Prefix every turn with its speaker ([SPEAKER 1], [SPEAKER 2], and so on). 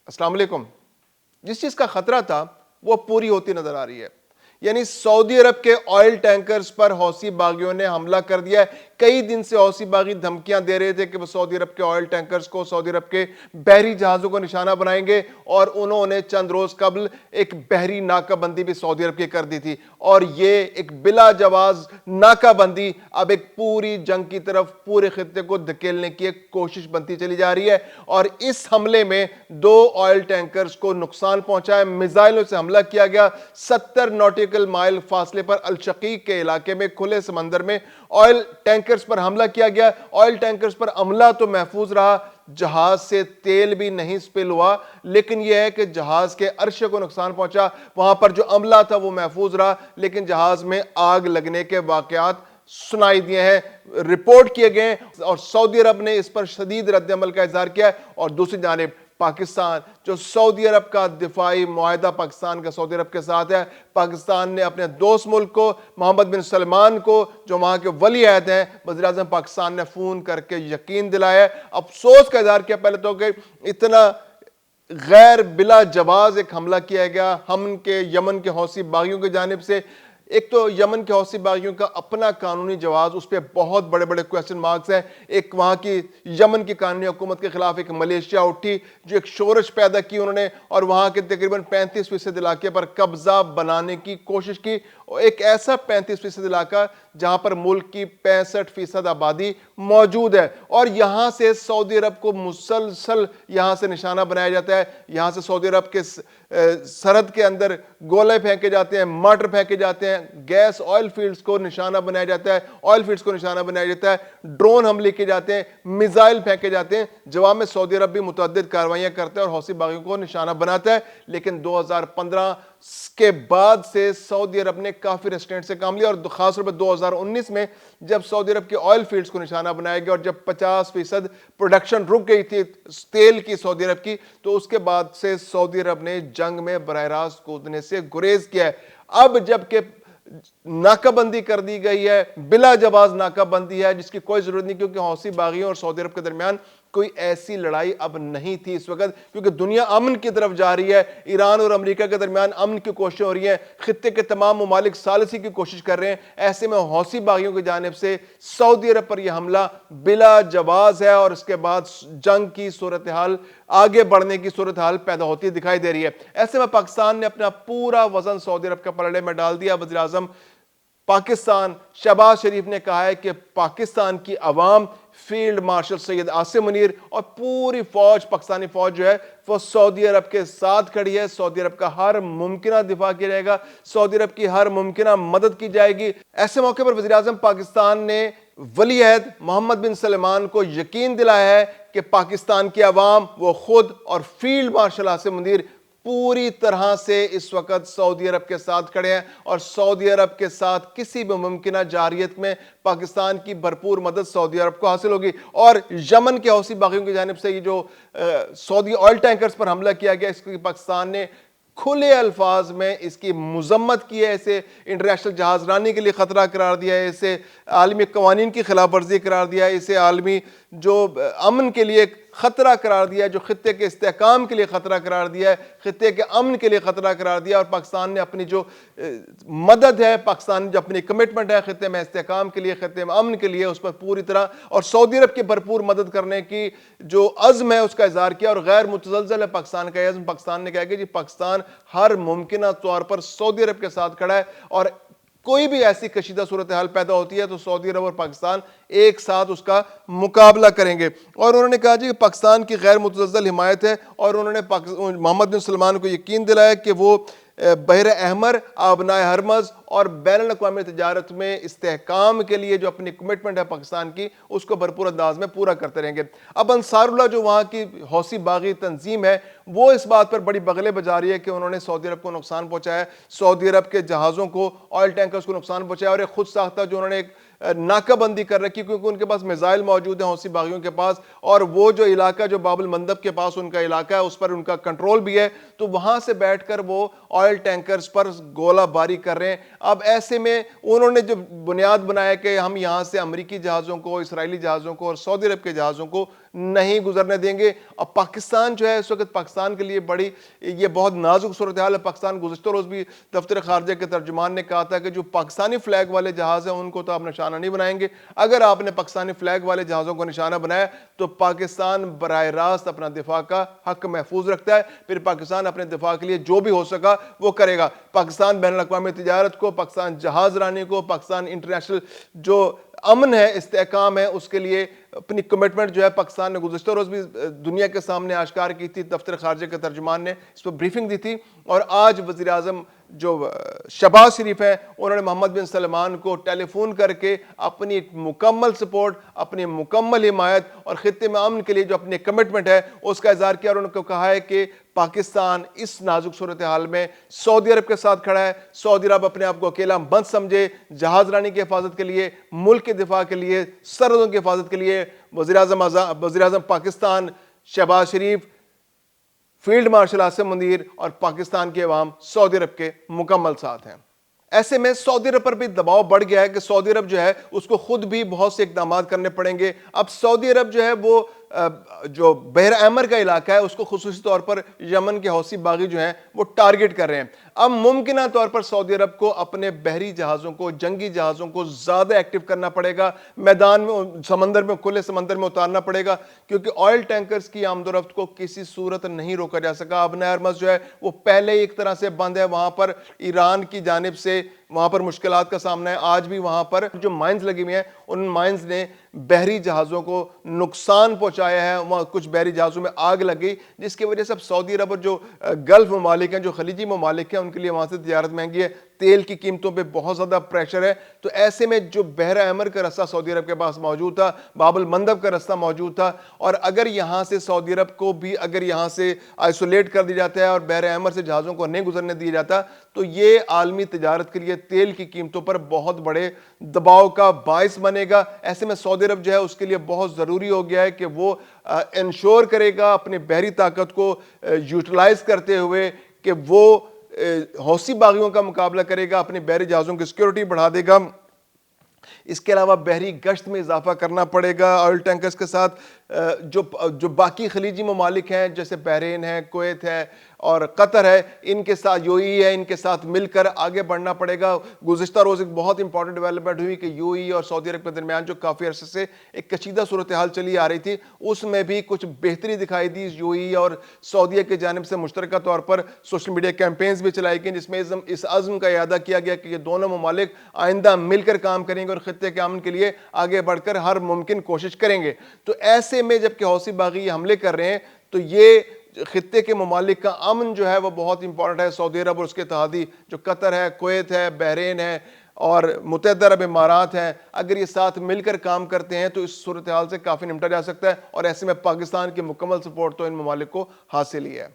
[SPEAKER 1] अस्सलाम वालेकुम। जिस चीज का खतरा था वो पूरी होती नजर आ रही है। यानी सऊदी अरब के ऑयल टैंकर्स पर हौसी बागियों ने हमला कर दिया है। कई दिन से हौसी बागी धमकियां दे रहे थे कि वो सऊदी अरब के ऑयल टैंकर्स को, सऊदी अरब के बहरी जहाजों को निशाना बनाएंगे, और उन्होंने चंद रोज कबल एक बहरी नाकाबंदी भी सऊदी अरब की कर दी थी। और ये एक बिला जवाज नाकाबंदी अब एक पूरी जंग की तरफ पूरे खित्ते को धकेलने की एक कोशिश बनती चली जा रही है। और इस हमले में 2 ऑयल टैंकर्स को नुकसान पहुंचा है। मिसाइलों से हमला किया गया। 70 नॉटिकल माइल फासले पर अल शकीक के इलाके में खुले समंदर में ऑयल टैंकर्स पर हमला किया गया। ऑयल टैंकर्स पर हमला तो महफूज रहा, जहाज से तेल भी नहीं स्पिल हुआ, लेकिन यह है कि जहाज के अर्शे को नुकसान पहुंचा। वहां पर जो अमला था वो महफूज रहा, लेकिन जहाज में आग लगने के वाकयात सुनाई दिए हैं, रिपोर्ट किए गए, और सऊदी अरब ने इस पर शदीद रद्द-ए-अमल का इजहार किया है। और दूसरी जानिब पाकिस्तान, जो सऊदी अरब का दिफाई मुआहदा पाकिस्तान का सऊदी अरब के साथ है, पाकिस्तान ने अपने दोस्त मुल्क को, मोहम्मद बिन सलमान को, जो वहां के वली अहद हैं, वज़ीर-ए-आज़म पाकिस्तान ने फोन करके यकीन दिलाया है, अफसोस का इजहार किया पहले तो कि इतना गैर बिला जवाज एक हमला किया गया हम के यमन के हौसी बागियों की जानिब से। एक तो यमन के हौसी बागियों का अपना कानूनी जवाब, उस पर बहुत बड़े बड़े क्वेश्चन मार्क्स हैं। एक वहाँ की यमन की कानूनी हुकूमत के खिलाफ एक मलेशिया उठी जो एक शोरश पैदा की उन्होंने, और वहाँ के तकरीबन 35% इलाके पर कब्जा बनाने की कोशिश की। एक ऐसा 35% इलाका जहाँ पर मुल्क की 65% आबादी मौजूद है, और यहाँ से सऊदी अरब को मुसलसल यहाँ से निशाना बनाया जाता है। यहाँ से सऊदी अरब के सरहद के अंदर गोले फेंके जाते हैं, मर्डर फेंके जाते हैं, गैस ऑयल फील्ड्स को निशाना बनाया जाता है, ऑयल फील्ड्स को निशाना बनाया जाता है, ड्रोन हमले किए जाते हैं, मिसाइल फेंके जाते हैं। जवाब में सऊदी अरब भी मुतअद्दिद कार्रवाइयां करता है और हौसी बागियों को निशाना बनाता है। लेकिन 2015 के बाद से सऊदी अरब ने काफी रेस्ट्रेंट से काम लिया, और खासतौर पर 2019 में जब सऊदी अरब के ऑयल फील्ड्स को निशाना बनाया गया और जब 50% प्रोडक्शन रुक गई थी तेल की सऊदी अरब की, तो उसके बाद से सऊदी अरब ने जंग में बरह रास्त कूदने से गुरेज किया है। अब जबकि नाकाबंदी कर दी गई है, बिला जवाज नाकाबंदी है जिसकी कोई जरूरत नहीं, क्योंकि हौसी बागियों और सऊदी अरब के दरमियान कोई ऐसी लड़ाई अब नहीं थी इस वक्त, क्योंकि दुनिया अमन की तरफ जा रही है। ईरान और अमेरिका के दरमियान अमन की कोशिशें हो रही हैं, खित्ते के तमाम मुमालिक सालिसी की कोशिश कर रहे हैं। ऐसे में हौसी बागियों की जानिब से सऊदी अरब पर यह हमला बिला जवाज है, और इसके बाद जंग की सूरत हाल, आगे बढ़ने की सूरत हाल पैदा होती दिखाई दे रही है। ऐसे में पाकिस्तान ने अपना पूरा वजन सऊदी अरब के पलड़े में डाल दिया। वज़ीर-ए-आज़म पाकिस्तान शहबाज शरीफ ने कहा है कि पाकिस्तान की अवाम, फील्ड मार्शल सैयद आसिम मुनीर और पूरी फौज, पाकिस्तानी फौज जो है वो सऊदी अरब के साथ खड़ी है। सऊदी अरब का हर मुमकिन दिफा किया जाएगा, सऊदी अरब की हर मुमकिन मदद की जाएगी। ऐसे मौके पर वज़ीर-ए-आज़म पाकिस्तान ने वली अहद मोहम्मद बिन सलमान को यकीन दिलाया है कि पाकिस्तान की अवाम, वो खुद और फील्ड मार्शल आसिम मुनीर पूरी तरह से इस वक्त सऊदी अरब के साथ खड़े हैं, और सऊदी अरब के साथ किसी भी मुमकिन जारियत में पाकिस्तान की भरपूर मदद सऊदी अरब को हासिल होगी। और यमन के हौसी बागियों की जानिब से ये जो सऊदी ऑयल टैंकर्स पर हमला किया गया, इसकी पाकिस्तान ने खुले अल्फाज में इसकी मुजम्मत की है, इसे इंटरनेशनल जहाजरानी के लिए खतरा करार दिया है, इसे आलमी कवानीन की खिलाफ वर्जी करार दिया है, इसे आलमी जो अमन के लिए खतरा करार दिया है, जो खित्ते के इस्तेहकाम के लिए खतरा करार दिया है, खित्ते के अमन के लिए खतरा करार दिया। और पाकिस्तान ने अपनी जो मदद है, पाकिस्तान जो अपनी कमिटमेंट है खित्ते में इस्तेहकाम के लिए, खित्ते में अमन के लिए, उस पर पूरी तरह और सऊदी अरब की भरपूर मदद करने की जो अज़्म है उसका इज़हार किया। और गैर मुतज़लज़ल है पाकिस्तान का अज़्म। पाकिस्तान ने कहा कि जी पाकिस्तान हर मुमकिन तौर पर सऊदी अरब के साथ खड़ा है, और कोई भी ऐसी कशीदा सूरत हाल पैदा होती है तो सऊदी अरब और पाकिस्तान एक साथ उसका मुकाबला करेंगे। और उन्होंने कहा जी कि पाकिस्तान की गैर मुतज़लज़ल हिमायत है, और उन्होंने मोहम्मद बिन सलमान को यकीन दिलाया कि वो बहर अहमर, आबनाए हरमज़ और बैनुल अक़वामी तिजारत में इस्तेहकाम के लिए जो अपनी कमिटमेंट है पाकिस्तान की, उसको भरपूर अंदाज में पूरा करते रहेंगे। अब अंसारुल्लाह जो वहाँ की हौसी बागी तंजीम है, वो इस बात पर बड़ी बगले बजा रही है कि उन्होंने सऊदी अरब को नुकसान पहुँचाया, सऊदी अरब के जहाज़ों को, ऑयल टैंकर्स को नुकसान पहुँचाया, और एक खुद साख्ता जो उन्होंने एक नाकाबंदी कर रखी, क्योंकि उनके पास मिसाइल मौजूद है हौसी बागियों के पास, और वो जो इलाका जो बाबुल मंदब के पास उनका इलाका है उस पर उनका कंट्रोल भी है, तो वहां से बैठकर वो ऑयल टैंकर्स पर गोलाबारी कर रहे हैं। अब ऐसे में उन्होंने जो बुनियाद बनाया कि हम यहाँ से अमरीकी जहाज़ों को, इसराइली जहाज़ों को और सऊदी अरब के जहाज़ों को نہیں گزرنے دیں گے۔ اور پاکستان جو ہے اس وقت پاکستان کے لیے بڑی یہ بہت نازک صورتحال ہے۔ پاکستان گزشتہ روز بھی دفتر خارجہ کے ترجمان نے کہا تھا کہ جو پاکستانی فلیگ والے جہاز ہیں ان کو تو آپ نشانہ نہیں بنائیں گے، اگر آپ نے پاکستانی فلیگ والے جہازوں کو نشانہ بنایا تو پاکستان براہ راست اپنا دفاع کا حق محفوظ رکھتا ہے، پھر پاکستان اپنے دفاع کے لیے جو بھی ہو سکا وہ کرے گا۔ پاکستان بین الاقوامی تجارت کو، پاکستان جہاز رانی کو، پاکستان انٹرنیشنل جو امن ہے، استحکام ہے، اس کے لیے اپنی کمٹمنٹ جو ہے پاکستان نے گزشتہ روز بھی دنیا کے سامنے آشکار کی تھی۔ دفتر خارجہ کے ترجمان نے اس پر بریفنگ دی تھی، اور آج وزیر اعظم جو شہباز شریف ہیں انہوں نے محمد بن سلمان کو ٹیلی فون کر کے اپنی مکمل سپورٹ، اپنی مکمل حمایت اور خطے میں امن کے لیے جو اپنی کمٹمنٹ ہے اس کا اظہار کیا، اور انہوں نے کہا ہے کہ پاکستان اس نازک صورتحال میں سعودی عرب کے ساتھ کھڑا ہے۔ سعودی عرب اپنے آپ کو اکیلا مت سمجھے، جہاز رانی کی حفاظت کے لیے، ملک کے دفاع کے لیے، سرحدوں کی حفاظت کے لیے وزیر اعظم پاکستان شہباز شریف، فیلڈ مارشل عاصم منیر اور پاکستان کے عوام سعودی عرب کے مکمل ساتھ ہیں۔ ایسے میں سعودی عرب پر بھی دباؤ بڑھ گیا ہے کہ سعودی عرب جو ہے اس کو خود بھی بہت سے اقدامات کرنے پڑیں گے۔ اب سعودی عرب جو ہے وہ جو بحر احمر کا علاقہ ہے اس کو خصوصی طور پر یمن کے حوثی باغی جو ہیں وہ ٹارگٹ کر رہے ہیں۔ اب ممکنہ طور پر سعودی عرب کو اپنے بحری جہازوں کو، جنگی جہازوں کو زیادہ ایکٹیو کرنا پڑے گا، میدان میں، سمندر میں، کھلے سمندر میں اتارنا پڑے گا، کیونکہ آئل ٹینکرز کی آمد و رفت کو کسی صورت نہیں روکا جا سکا۔ اب ہرمز جو ہے وہ پہلے ایک طرح سے بند ہے، وہاں پر ایران کی جانب سے وہاں پر مشکلات کا سامنا ہے۔ آج بھی وہاں پر جو مائنز لگی ہوئی ہیں ان مائنز نے بحری جہازوں کو نقصان پہنچایا ہے، وہاں کچھ بحری جہازوں میں آگ لگ گئی، جس کی وجہ سے اب سعودی عرب اور جو گلف ممالک ہیں، جو خلیجی ممالک ہیں، ان کے لیے وہاں سے تجارت مہنگی ہے، تیل کی قیمتوں پہ بہت زیادہ پریشر ہے۔ تو ایسے میں جو بحر احمر کا رستہ سعودی عرب کے پاس موجود تھا، باب المندب کا رستہ موجود تھا، اور اگر یہاں سے سعودی عرب کو بھی اگر یہاں سے آئسولیٹ کر دیا جاتا ہے اور بحر احمر سے جہازوں کو نہیں گزرنے دیا جاتا تو یہ عالمی تجارت کے لیے تیل کی قیمتوں پر بہت بڑے دباؤ کا باعث بنے گا۔ ایسے میں سعودی عرب جو ہے اس کے لیے بہت ضروری ہو گیا ہے کہ وہ انشور کرے گا اپنی بحری طاقت کو یوٹیلائز کرتے ہوئے کہ وہ حوثی باغیوں کا مقابلہ کرے گا، اپنی بحری جہازوں کی سیکیورٹی بڑھا دے گا۔ اس کے علاوہ بحری گشت میں اضافہ کرنا پڑے گا آئل ٹینکرز کے ساتھ۔ جو باقی خلیجی ممالک ہیں جیسے بحرین ہے، کویت ہے اور قطر ہے، ان کے ساتھ یو ای ہے، ان کے ساتھ مل کر آگے بڑھنا پڑے گا۔ گزشتہ روز ایک بہت امپورٹنٹ ڈیولپمنٹ ہوئی کہ یو ای اور سعودی عرب کے درمیان جو کافی عرصے سے ایک کشیدہ صورتحال چلی آ رہی تھی، اس میں بھی کچھ بہتری دکھائی دی۔ یو ای اور سعودیہ کی جانب سے مشترکہ طور پر سوشل میڈیا کیمپینز بھی چلائی گئیں جس میں اس عزم کا اعادہ کیا گیا کہ یہ دونوں ممالک آئندہ مل کر کام کریں گے اور خطے کے امن کے لیے آگے بڑھ کر ہر ممکن کوشش کریں گے۔ تو ایسے میں جب کہ حوثی باغی یہ حملے کر رہے ہیں تو یہ خطے کے ممالک کا امن جو ہے وہ بہت امپورٹنٹ ہے۔ سعودی عرب اور اس کے اتحادی جو قطر ہے، کویت ہے، بحرین ہے اور متحدہ عرب امارات ہیں، اگر یہ ساتھ مل کر کام کرتے ہیں تو اس صورتحال سے کافی نمٹا جا سکتا ہے، اور ایسے میں پاکستان کی مکمل سپورٹ تو ان ممالک کو حاصل ہی ہے۔